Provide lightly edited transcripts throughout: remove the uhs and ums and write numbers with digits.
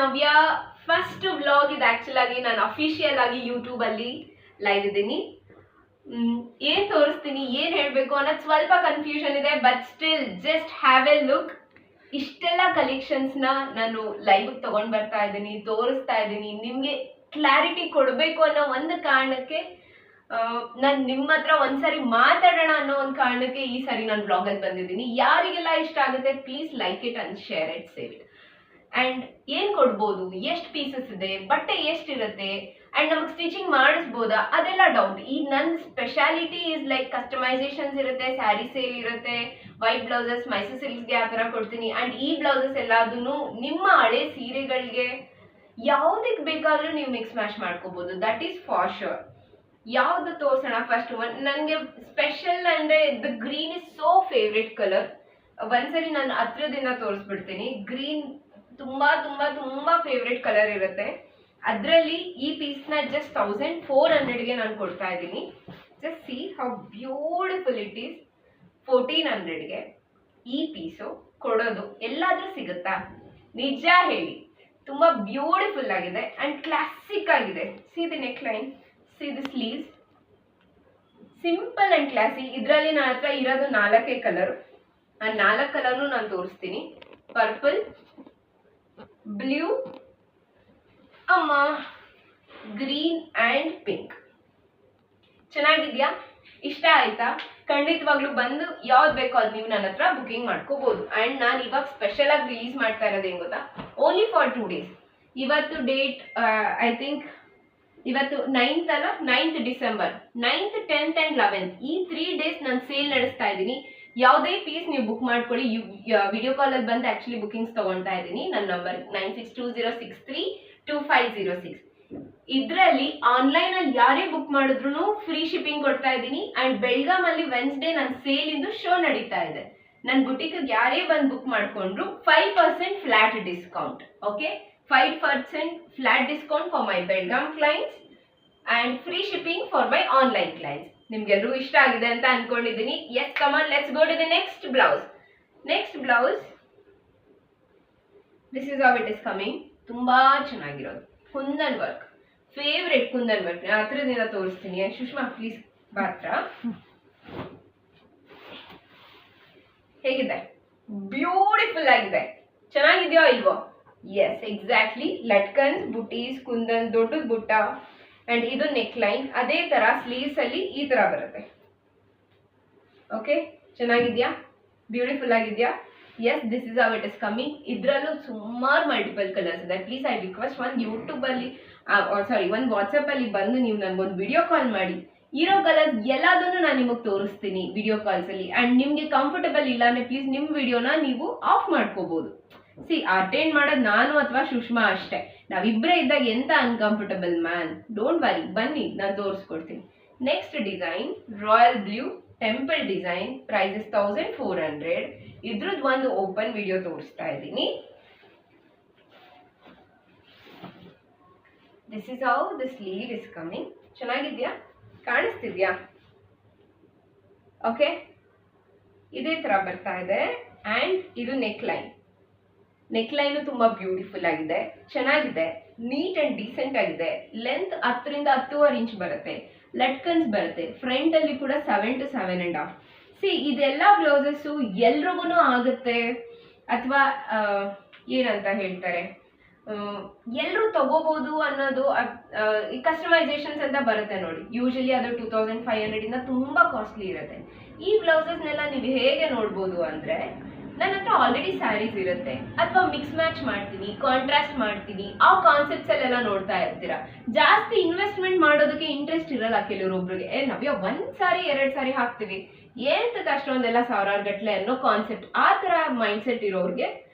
ನವ್ಯ first vlog ಇದು actual ಆಗಿ ನಾನು ಅಫಿಷಿಯಲ್ ಆಗಿ ಯೂಟ್ಯೂಬ್ ಅಲ್ಲಿ ಲೈವ್ ಇದ್ದೀನಿ. ಏನ್ ತೋರಿಸ್ತೀನಿ ಏನ್ ಹೇಳ್ಬೇಕು ಅನ್ನೋದು ಸ್ವಲ್ಪ ಕನ್ಫ್ಯೂಷನ್ ಇದೆ, but still just have A look. ಇಷ್ಟೆಲ್ಲ ಕಲೆಕ್ಷನ್ಸ್ ನಾನು ಲೈವ್ ತಗೊಂಡ್ ಬರ್ತಾ ಇದ್ದೀನಿ, ತೋರಿಸ್ತಾ ಇದ್ದೀನಿ, ನಿಮ್ಗೆ ಕ್ಲಾರಿಟಿ ಕೊಡಬೇಕು ಅನ್ನೋ ಒಂದು ಕಾರಣಕ್ಕೆ ನಾನು ನಿಮ್ಮ ಹತ್ರ ಒಂದ್ಸರಿ ಮಾತಾಡೋಣ ಅನ್ನೋ ಒಂದು ಕಾರಣಕ್ಕೆ ಈ ಸರಿ ನಾನು ಬ್ಲಾಗ್ ಅಲ್ಲಿ ಬಂದಿದ್ದೀನಿ. ಯಾರಿಗೆಲ್ಲ ಇಷ್ಟ ಆಗುತ್ತೆ please like it and share it, save it. And ಏನ್ ಕೊಡ್ಬೋದು, ಎಷ್ಟು ಪೀಸಸ್ ಇದೆ, ಬಟ್ಟೆ ಎಷ್ಟಿರುತ್ತೆ, ಅಂಡ್ ನಮಗೆ ಸ್ಟಿಚಿಂಗ್ ಮಾಡಿಸ್ಬೋದಾ, ಅದೆಲ್ಲ ಡೌಟ್. ಈ ನನ್ನ ಸ್ಪೆಷಾಲಿಟಿ ಇಸ್ ಲೈಕ್ ಕಸ್ಟಮೈಸೇಷನ್ಸ್ ಇರುತ್ತೆ, ಸ್ಯಾರಿ ಸೇಲ್ ಇರುತ್ತೆ, ವೈಟ್ ಬ್ಲೌಸಸ್ ಮೈಸೂರು ಸಿಲ್ಕ್ಸ್ಗೆ ಆ ಥರ ಕೊಡ್ತೀನಿ. ಅಂಡ್ ಈ ಬ್ಲೌಸಸ್ ಎಲ್ಲದನ್ನು ನಿಮ್ಮ ಹಳೆ ಸೀರೆಗಳಿಗೆ ಯಾವುದಕ್ಕೆ ಬೇಕಾದ್ರೂ ನೀವು ಮಿಕ್ಸ್ ಮ್ಯಾಚ್ ಮಾಡ್ಕೋಬಹುದು, ದಟ್ ಈಸ್ ಫಾರ್ ಶೋರ್. ಯಾವ್ದು ತೋರ್ಸೋಣ? ಫಸ್ಟ್ ಒನ್ ನನಗೆ ಸ್ಪೆಷಲ್ ಅಂದ್ರೆ the green is so favourite colour. ಒಂದ್ಸರಿ ನಾನು ಹತ್ರದಿಂದ ತೋರಿಸ್ಬಿಡ್ತೀನಿ. ಗ್ರೀನ್ ತುಂಬಾ ತುಂಬಾ ತುಂಬಾ ಫೇವ್ರೆಟ್ ಕಲರ್ ಇರುತ್ತೆ. ಅದರಲ್ಲಿ ಈ ಪೀಸ್ನ ಜಸ್ಟ್ 1400ಗೆ ನಾನು ಕೊಡ್ತಾ ಇದ್ದೀನಿ. Just see how beautiful it is. 1400ಗೆ ಈ ಪೀಸು ಕೊಡೋದು ಎಲ್ಲಾದ್ರೂ ಸಿಗುತ್ತಾ? ನಿಜ ಹೇಳಿ, ತುಂಬಾ ಬ್ಯೂಟಿಫುಲ್ ಆಗಿದೆ ಅಂಡ್ ಕ್ಲಾಸಿಕ್ ಆಗಿದೆ. See the neck line, see the sleeves, simple and classy. ಇದರಲ್ಲಿ ನನ್ನ ಹತ್ರ ಇರೋದು 4 ಕಲರ್. ಆ 4 ಕಲರ್ನು ನಾನು ತೋರಿಸ್ತೀನಿ. ಪರ್ಪಲ್, ಬ್ಲೂ, ಅಮ್ಮ, ಗ್ರೀನ್ ಅಂಡ್ ಪಿಂಕ್. ಚೆನ್ನಾಗಿದ್ಯಾ? ಇಷ್ಟ ಆಯ್ತಾ? ಖಂಡಿತವಾಗ್ಲೂ ಬಂದು ಯಾವ್ದು ಬೇಕೋ ಅದು ನೀವು ನನ್ನ ಹತ್ರ ಬುಕಿಂಗ್ ಮಾಡ್ಕೋಬಹುದು. ಅಂಡ್ ನಾನು ಇವಾಗ ಸ್ಪೆಷಲ್ ಆಗಿ ರಿಲೀಸ್ ಮಾಡ್ತಾ ಇರೋದು ಏನ್ ಗೊತ್ತಾ, ಓನ್ಲಿ ಫಾರ್ 2 days. ಇವತ್ತು ಡೇಟ್ ಐ ಥಿಂಕ್ ಇವತ್ತು 9th ಅಲ್ಲ, 9th December, 9th 10th and 11th ಈ 3 days ನಾನು ಸೇಲ್ ನಡೆಸ್ತಾ ಇದ್ದೀನಿ. ಯಾವುದೇ ಪೀಸ್ ನೀವು ಬುಕ್ ಮಾಡ್ಕೊಳ್ಳಿ. ವಿಡಿಯೋ ಕಾಲ್ ಅಲ್ಲಿ ಬಂದು ಆಕ್ಚುಲಿ ಬುಕಿಂಗ್ಸ್ ತಗೊಳ್ತಾ ಇದ್ದೀನಿ. ನನ್ನ ನಂಬರ್ 9620632506. ಇದರಲ್ಲಿ ಆನ್ಲೈನ್ ಅಲ್ಲಿ ಯಾರೇ ಬುಕ್ ಮಾಡಿದ್ರು ಫ್ರೀ ಶಿಪ್ಪಿಂಗ್ ಕೊಡ್ತಾ ಇದ್ದೀನಿ. ಅಂಡ್ ಬೆಳಗಾಂ ಅಲ್ಲಿ ವೆನ್ಸ್ಡೇ ನನ್ನ ಸೇಲ್ ಇಂದು ಶೋ ನಡೀತಾ ಇದೆ. ನನ್ನ ಬುಟಿಕ್ ಯಾರೇ ಬಂದು ಬುಕ್ ಮಾಡ್ಕೊಂಡ್ರು 5% flat discount. Okay, 5% flat discount for my Belgaum clients and free shipping for my online clients. ನಿಮ್ಗೆಲ್ಲರೂ ಇಷ್ಟ ಆಗಿದೆ ಅಂತ ಅನ್ಕೊಂಡಿದ್ದೀನಿ. Yes, come on, let's go to the next blouse. Next blouse, this is how it is coming. ತುಂಬಾ ಚೆನ್ನಾಗಿರೋದು kundan work, favourite kundan work. ನಾನು ಹತ್ರದಿಂದ ತೋರಿಸ್ತೀನಿ. ಸುಷ್ಮಾ ಪ್ಲೀಸ್ ಬಾತ್ರ. ಹೇಗಿದೆ? ಬ್ಯೂಟಿಫುಲ್ ಆಗಿದೆ. ಚೆನ್ನಾಗಿದೆಯೋ ಇಲ್ವೋ? Yes, exactly. ಲಟ್ಕನ್ಸ್, ಬುಟೀಸ್, ಕುಂದನ್, ದೊಡ್ಡದ ಬುಟ್ಟ ಅಂಡ್ ಇದು ನೆಕ್ ಲೈನ್. ಅದೇ ತರ ಸ್ಲೀವ್ಸ್ ಅಲ್ಲಿ ಈ ತರ ಬರುತ್ತೆ. ಓಕೆ, ಚೆನ್ನಾಗಿದ್ಯಾ? ಬ್ಯೂಟಿಫುಲ್ ಆಗಿದ್ಯಾ? Yes, this is how it is coming. ಇದರಲ್ಲೂ ಸುಮಾರು ಮಲ್ಟಿಪಲ್ ಕಲರ್ಸ್ ಇದೆ. ಪ್ಲೀಸ್ ಐ ರಿಕ್ವೆಸ್ಟ್, ಒಂದು ಯೂಟ್ಯೂಬ್ ಅಲ್ಲಿ ಒಂದು ವಾಟ್ಸಪ್ ಅಲ್ಲಿ ಬಂದು ನೀವು ನನಗೊಂದು ವಿಡಿಯೋ ಕಾಲ್ ಮಾಡಿ ಇರೋ ಕಲರ್ಸ್ ಎಲ್ಲದನ್ನು ನಾನು ನಿಮಗೆ ತೋರಿಸ್ತೀನಿ ವಿಡಿಯೋ ಕಾಲ್ಸ್ ಅಲ್ಲಿ. ಅಂಡ್ ನಿಮ್ಗೆ ಕಂಫರ್ಟಬಲ್ ಇಲ್ಲ ಅಂದ್ರೆ ಪ್ಲೀಸ್ ನಿಮ್ಮ ವಿಡಿಯೋನ ನೀವು ಆಫ್ ಮಾಡ್ಕೋಬಹುದು. ಸಿ, ಅಟೆಂಡ್ ಮಾಡೋದು ನಾನು ಅಥವಾ ಸುಷ್ಮಾ ಅಷ್ಟೇ. ನಾವಿಬ್ಬರೇ ಇದ್ದಾಗ ಎಂತ ಅನ್ಕಂಫರ್ಟಬಲ್ ಮ್ಯಾನ್. ಡೋಂಟ್ ವರಿ, ಬನ್ನಿ ನಾನು ತೋರಿಸ್ಕೊಡ್ತೀನಿ. Next design royal blue temple design. Price is 1400. ಇದ್ರದ್ದು ಒಂದು ಓಪನ್ ವಿಡಿಯೋ ತೋರಿಸ್ತಾ ಇದ್ದೀನಿ. This is how the sleeve is coming. ಚೆನ್ನಾಗಿದ್ಯಾ? ಕಾಣಿಸ್ತಿದ್ಯಾ? ಓಕೆ, ಇದೇ ತರ ಬರ್ತಾ ಇದೆ. ಅಂಡ್ ಇದು ನೆಕ್ ಲೈನ್. ನೆಕ್ ಲೈನ್ ತುಂಬಾ ಬ್ಯೂಟಿಫುಲ್ ಆಗಿದೆ, ಚೆನ್ನಾಗಿದೆ, ನೀಟ್ ಅಂಡ್ ಡೀಸೆಂಟ್ ಆಗಿದೆ. ಲೆಂತ್ 10 ರಿಂದ 10.5 ಇಂಚ್ ಬರುತ್ತೆ. ಲಟ್ಕನ್ಸ್ ಬರುತ್ತೆ. ಫ್ರಂಟ್ ಅಲ್ಲಿ ಕೂಡ 7 to 7.5. ಸಿ, ಇದೆಲ್ಲ ಬ್ಲೌಸಸ್ ಎಲ್ರಿಗೂ ಆಗುತ್ತೆ ಅಥವಾ ಏನಂತ ಹೇಳ್ತಾರೆ, ಎಲ್ಲರೂ ತಗೋಬಹುದು ಅನ್ನೋದು. ಈ ಕಸ್ಟಮೈಸೇಷನ್ಸ್ ಅಂತ ಬರುತ್ತೆ ನೋಡಿ, ಯೂಶಲಿ ಅದು 2500 ಇಂದ ತುಂಬಾ ಕಾಸ್ಟ್ಲಿ ಇರುತ್ತೆ. ಈ ಬ್ಲೌಸಸ್ನೆಲ್ಲ ನೀವು ಹೇಗೆ ನೋಡ್ಬೋದು ಅಂದ್ರೆ, ನನ್ನ ಹತ್ರ ಆಲ್ರೆಡಿ ಸ್ಯಾರೀಸ್ ಇರುತ್ತೆ, ಅಥವಾ ಮಿಕ್ಸ್ ಮ್ಯಾಚ್ ಮಾಡ್ತೀನಿ, ಕಾಂಟ್ರಾಸ್ಟ್ ಮಾಡ್ತೀನಿ, ಆ ಕಾನ್ಸೆಪ್ಟ್ಸ್ ಅಲ್ಲೆಲ್ಲ ನೋಡ್ತಾ ಇರ್ತೀರಾ. ಜಾಸ್ತಿ ಇನ್ವೆಸ್ಟ್ಮೆಂಟ್ ಮಾಡೋದಕ್ಕೆ ಇಂಟ್ರೆಸ್ಟ್ ಇರಲ್ಲ ಕೆಲವರೊಬ್ರಿಗೆ. ನವ್ಯ 1 ಸಾರಿ 2 ಸಾರಿ ಹಾಕ್ತಿವಿ, ಏನಂತ ಅಷ್ಟೊಂದೆಲ್ಲ ಸಾವಿರಾರು ಗಟ್ಲೆ ಅನ್ನೋ ಕಾನ್ಸೆಪ್ಟ್. ಆ ತರ ಮೈಂಡ್ ಸೆಟ್ ಇರೋರಿಗೆ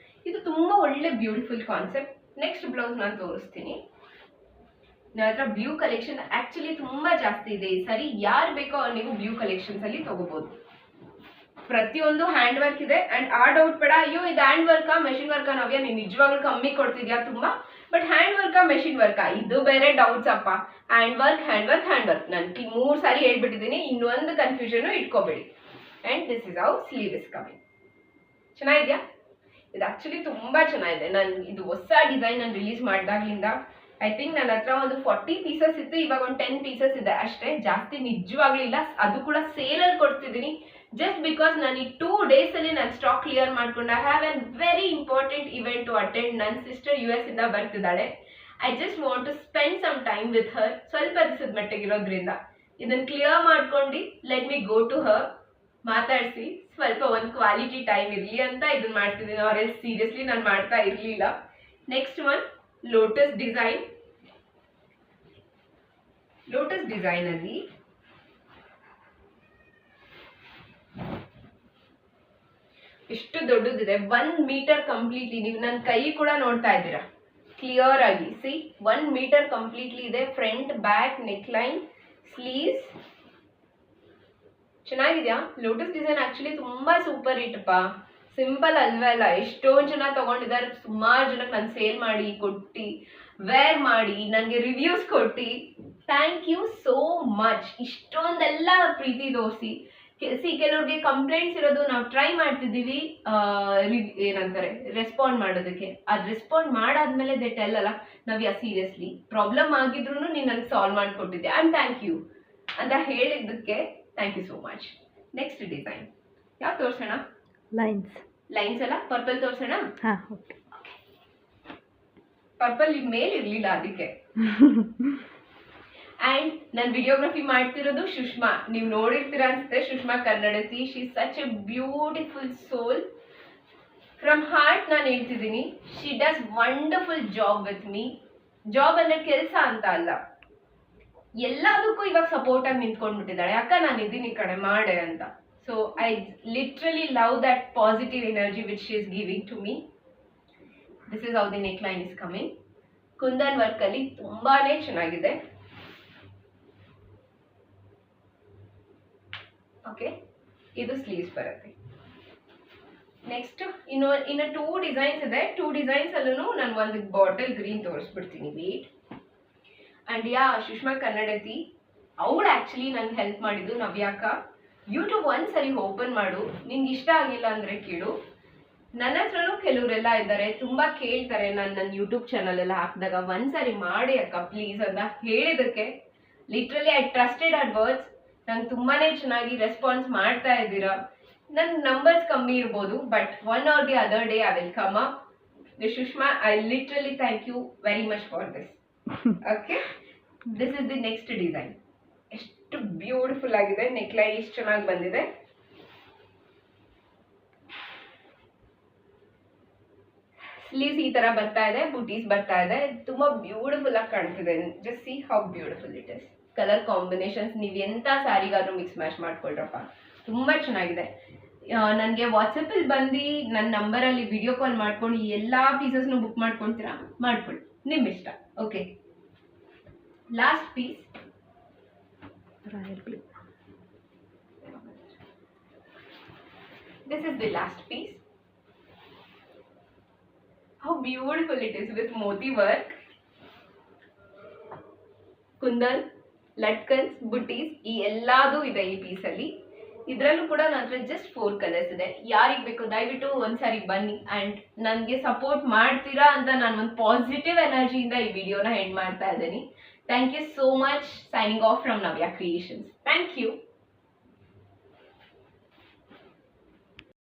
ಇದು ತುಂಬಾ ಒಳ್ಳೆ ಬ್ಯೂಟಿಫುಲ್ ಕಾನ್ಸೆಪ್ಟ್. ನೆಕ್ಸ್ಟ್ ಬ್ಲೌಸ್ ನಾನು ತೋರಿಸ್ತೀನಿ. ನನ್ನ ಹತ್ರ ಬ್ಲೂ ಕಲೆಕ್ಷನ್ ಆಕ್ಚುಲಿ ತುಂಬಾ ಜಾಸ್ತಿ ಇದೆ ಈ ಸರಿ. ಯಾರು ಬೇಕೋ ನೀವು ಬ್ಲೂ ಕಲೆಕ್ಷನ್ಸ್ ಅಲ್ಲಿ ತಗೋಬಹುದು. ಪ್ರತಿಯೊಂದು ಹ್ಯಾಂಡ್ ವರ್ಕ್ ಇದೆ. ಅಂಡ್ ಆ ಡೌಟ್ ಬೇಡ, ಅಯ್ಯೋ ಇದು ಹ್ಯಾಂಡ್ ವರ್ಕಾ ಮೆಷಿನ್ ವರ್ಕಾ ನವ್ಯ, ನೀನು ನಿಜವಾಗ್ಲೂ ಕಮ್ಮಿ ಕೊಡ್ತಿದ್ಯಾ ತುಂಬಾ, ಬಟ್ ಹ್ಯಾಂಡ್ ವರ್ಕಾ ಮೆಷಿನ್ ವರ್ಕಾ ಇದು ಬೇರೆ ಡೌಟ್ಸ್ ಅಪ್ಪ. Hand work hand work hand work ನಾನು 3 ಸಾರಿ ಹೇಳ್ಬಿಟ್ಟಿದ್ದೀನಿ, ಇನ್ನೊಂದು ಕನ್ಫ್ಯೂಷನ್ ಇಟ್ಕೋಬೇಡಿ. And this is how sleeve is coming. ಚೆನ್ನಾಗಿದ್ಯಾ? ಇದು ಆಕ್ಚುಲಿ ತುಂಬಾ ಚೆನ್ನಾಗಿದೆ. ನಾನು ಇದು ಹೊಸ ಡಿಸೈನ್ ನಾನು ರಿಲೀಸ್ ಮಾಡಿದಾಗ್ಲಿಂದ ಐ ಥಿಂಕ್ ನನ್ನ ಹತ್ರ ಒಂದು 40 ಪೀಸಸ್ ಇತ್ತು, ಇವಾಗ ಒಂದು 10 ಪೀಸಸ್ ಇದೆ ಅಷ್ಟೇ, ಜಾಸ್ತಿ ನಿಜವಾಗ್ಲೂ ಇಲ್ಲ. ಅದು ಕೂಡ ಸೇಲಲ್ಲಿ ಕೊಡ್ತಿದ್ದೀನಿ ಜಸ್ಟ್ ಬಿಕಾಸ್ ನಾನು ಈ 2 days ಅಲ್ಲಿ ನಾನು ಸ್ಟಾಕ್ ಕ್ಲಿಯರ್ ಮಾಡ್ಕೊಂಡು I have an very important event to attend. ನನ್ನ ಸಿಸ್ಟರ್ US ಇಂದ ಬರ್ತಿದ್ದಾಳೆ. I just want to spend some time with her. ಸ್ವಲ್ಪ ದಿವಸದ ಮಟ್ಟಿಗಿರೋದ್ರಿಂದ ಇದನ್ನ ಕ್ಲಿಯರ್ ಮಾಡ್ಕೊಂಡು let me go to her, ಮಾತಾಡಿಸಿ ಸ್ವಲ್ಪ ಒಂದು ಕ್ವಾಲಿಟಿ ಟೈಮ್ ಇರಲಿ ಅಂತ ಇದನ್ನ ಮಾಡ್ತಿದ್ದೀನಿ. ಆರ್ ಸೀರಿಯಸ್ಲಿ ನಾನು ಮಾಡ್ತಾ ಇರಲಿಲ್ಲ. Next one lotus design. Lotus design ಅಲ್ಲಿ ಎಷ್ಟು ದೊಡ್ಡದಿದೆ, 1 ಮೀಟರ್ ಕಂಪ್ಲೀಟ್ಲಿ. ನೀವು ನನ್ನ ಕೈ ಕೂಡ ನೋಡ್ತಾ ಇದ್ದೀರಾ ಕ್ಲಿಯರ್ ಆಗಿ. ಸಿ 1 ಮೀಟರ್ ಕಂಪ್ಲೀಟ್ಲಿ ಇದೆ. Front, back, neck line, sleeves. ಚೆನ್ನಾಗಿದ್ಯಾ? ಲೋಟಸ್ ಡಿಸೈನ್ ಆಕ್ಚುಲಿ ತುಂಬಾ ಸೂಪರ್ ಹಿಟ್ಪಾ. ಸಿಂಪಲ್ ಅಲ್ವಲ್ಲ, ಎಷ್ಟೊಂದು ಜನ ತಗೊಂಡಿದ್ದಾರೆ. ಸುಮಾರು ಜನಕ್ಕೆ ನಾನು ಸೇಲ್ ಮಾಡಿ ಕೊಟ್ಟು ವೇರ್ ಮಾಡಿ ನನಗೆ ರಿವ್ಯೂಸ್ ಕೊಟ್ಟು ಥ್ಯಾಂಕ್ ಯು ಸೋ ಮಚ್. ಇಷ್ಟೊಂದೆಲ್ಲ ಪ್ರೀತಿ ತೋರಿಸಿ ಕೆಲವ್ರಿಗೆ ಕಂಪ್ಲೇಂಟ್ಸ್ ಇರೋದು, ನಾವು ಟ್ರೈ ಮಾಡ್ತಿದ್ದೀವಿ ಏನಂತಾರೆ ರೆಸ್ಪಾಂಡ್ ಮಾಡೋದಕ್ಕೆ. ಅದು ರೆಸ್ಪಾಂಡ್ ಮಾಡಾದ್ಮೇಲೆ ದೇ ಟೆಲ್ ಅಲ್ಲ ನವ್ಯ ಸೀರಿಯಸ್ಲಿ ಪ್ರಾಬ್ಲಮ್ ಆಗಿದ್ರು ನೀನು ನನಗೆ ಸಾಲ್ವ್ ಮಾಡಿಕೊಟ್ಟಿದ್ದೆ, ಆ್ಯಂಡ್ ಥ್ಯಾಂಕ್ ಯು ಅಂತ ಹೇಳಿದ್ದಕ್ಕೆ thank you so much. Next design ಯಾವ್ದು ತೋರಿಸೋಣ? ಲೈನ್ಸ್ ಅಲ್ಲ, ಪರ್ಪಲ್ ತೋರಿಸೋಣ. ಪರ್ಪಲ್ ಮೇಲೆ ಇರಲಿಲ್ಲ ಅದಕ್ಕೆ. ಆ್ಯಂಡ್ ನಾನು ವಿಡಿಯೋಗ್ರಫಿ ಮಾಡ್ತಿರೋದು ಸುಷ್ಮಾ, ನೀವು ನೋಡಿರ್ತೀರ ಅನ್ಸುತ್ತೆ. ಸುಷ್ಮಾ ಕನ್ನಡತಿ, she is such a beautiful soul. From heart ನಾನು ಹೇಳ್ತಿದ್ದೀನಿ, she does wonderful job with me. Job ಅಂದರೆ ಕೆಲಸ ಅಂತ ಅಲ್ಲ, ಎಲ್ಲದಕ್ಕೂ ಇವಾಗ ಸಪೋರ್ಟ್ ಆಗಿ ನಿಂತ್ಕೊಂಡ್ಬಿಟ್ಟಿದ್ದಾಳೆ. ಅಕ್ಕ ನಾನು ಇದ್ದೀನಿ ಈ ಕಡೆ ಮಾಡೆ ಅಂತ. So I literally love that positive energy which she is giving to me. This is how the neckline is coming. Kundan work ಅಲ್ಲಿ ತುಂಬಾನೇ ಚೆನ್ನಾಗಿದೆ. ಓಕೆ, ಇದು ಸ್ಲೀವ್ಸ್ ಬರುತ್ತೆ. ನೆಕ್ಸ್ಟ್ ಇನ್ನು 2 ಡಿಸೈನ್ಸ್ ಇದೆ. 2 ಡಿಸೈನ್ಸ್ ಅಲ್ಲೂ ನಾನು ಒಂದು ಬಾಟಲ್ ಗ್ರೀನ್ ತೋರಿಸ್ಬಿಡ್ತೀನಿ. ವೇಟ್. ಅಂಡ್ ಯಾ ಸುಷ್ಮಾ ಕನ್ನಡತಿ, ಅವಳು ಆ್ಯಕ್ಚುಲಿ ನನಗೆ ಹೆಲ್ಪ್ ಮಾಡಿದ್ದು. ನವ್ಯಾಕ ಯೂಟ್ಯೂಬ್ ಒಂದ್ಸರಿ ಓಪನ್ ಮಾಡು, ನಿಂಗೆ ಇಷ್ಟ ಆಗಿಲ್ಲ ಅಂದರೆ ಕೇಳು. ನನ್ನ ಹತ್ರನೂ ಕೆಲವರೆಲ್ಲ ಇದ್ದಾರೆ, ತುಂಬ ಕೇಳ್ತಾರೆ ನಾನು ನನ್ನ ಯೂಟ್ಯೂಬ್ ಚಾನಲ್ ಎಲ್ಲ ಹಾಕಿದಾಗ ಒಂದ್ಸರಿ ಮಾಡಿ ಅಕ್ಕ ಪ್ಲೀಸ್ ಅಂತ ಹೇಳಿದ್ದಕ್ಕೆ literally I trusted at words. ನಂಗೆ ತುಂಬಾ ಚೆನ್ನಾಗಿ ರೆಸ್ಪಾನ್ಸ್ ಮಾಡ್ತಾ ಇದ್ದೀರಾ. ನನ್ನ ನಂಬರ್ಸ್ ಕಮ್ಮಿ ಇರ್ಬೋದು, but one or the other day I will come up. Sushma, I literally thank you very much for this. Okay, this is the next design. ಎಷ್ಟು beautiful ಆಗಿದೆ, ನೆಕ್ ಲೈನ್ ಎಷ್ಟು ಚೆನ್ನಾಗಿ ಬಂದಿದೆ. ಸ್ಲೀವ್ಸ್ ಈ ತರ ಬರ್ತಾ ಇದೆ, ಬುಟೀಸ್ ಬರ್ತಾ ಇದೆ, ತುಂಬಾ ಬ್ಯೂಟಿಫುಲ್ ಆಗಿ ಕಾಣ್ತಿದೆ. Just see how beautiful it is. Colour combinations ನೀವು ಎಂತ ಸ್ಯಾರಿಗಾದ್ರೂ ಮಿಕ್ಸ್ ಮ್ಯಾಚ್ ಮಾಡ್ಕೊಳ್ರಪ್ಪ, ತುಂಬಾ ಚೆನ್ನಾಗಿದೆ. ನನಗೆ ವಾಟ್ಸಪ್ಪಲ್ಲಿ ಬಂದು ನನ್ನ ನಂಬರಲ್ಲಿ ವಿಡಿಯೋ ಕಾಲ್ ಮಾಡ್ಕೊಂಡು ಎಲ್ಲ ಪೀಸಸ್ನು ಬುಕ್ ಮಾಡ್ಕೊಳ್ತೀರಾ, ಮಾಡ್ಕೊಳ್ಳಿ, ನಿಮ್ಮ ಇಷ್ಟ. Okay, last piece royal blue. This is the last piece. How beautiful it is with moti work. Kundan, ಲಟ್ಕನ್ಸ್, ಬುಟೀಸ್ ಈ ಎಲ್ಲದೂ ಇದೆ ಈ ಪೀಸಲ್ಲಿ. ಇದರಲ್ಲೂ ಕೂಡ ನನ್ನ ಹತ್ರ ಜಸ್ಟ್ 4 ಕಲರ್ಸ್ ಇದೆ. ಯಾರಿಗೆ ಬೇಕು ದಯವಿಟ್ಟು ಒಂದ್ಸಾರಿ ಬನ್ನಿ ಆ್ಯಂಡ್ ನನಗೆ ಸಪೋರ್ಟ್ ಮಾಡ್ತೀರಾ ಅಂತ ನಾನು ಒಂದು ಪಾಸಿಟಿವ್ ಎನರ್ಜಿಯಿಂದ ಈ ವಿಡಿಯೋನ ಎಂಡ್ ಮಾಡ್ತಾ ಇದ್ದೀನಿ. Thank you so much. Signing off from Navya creations. Thank you.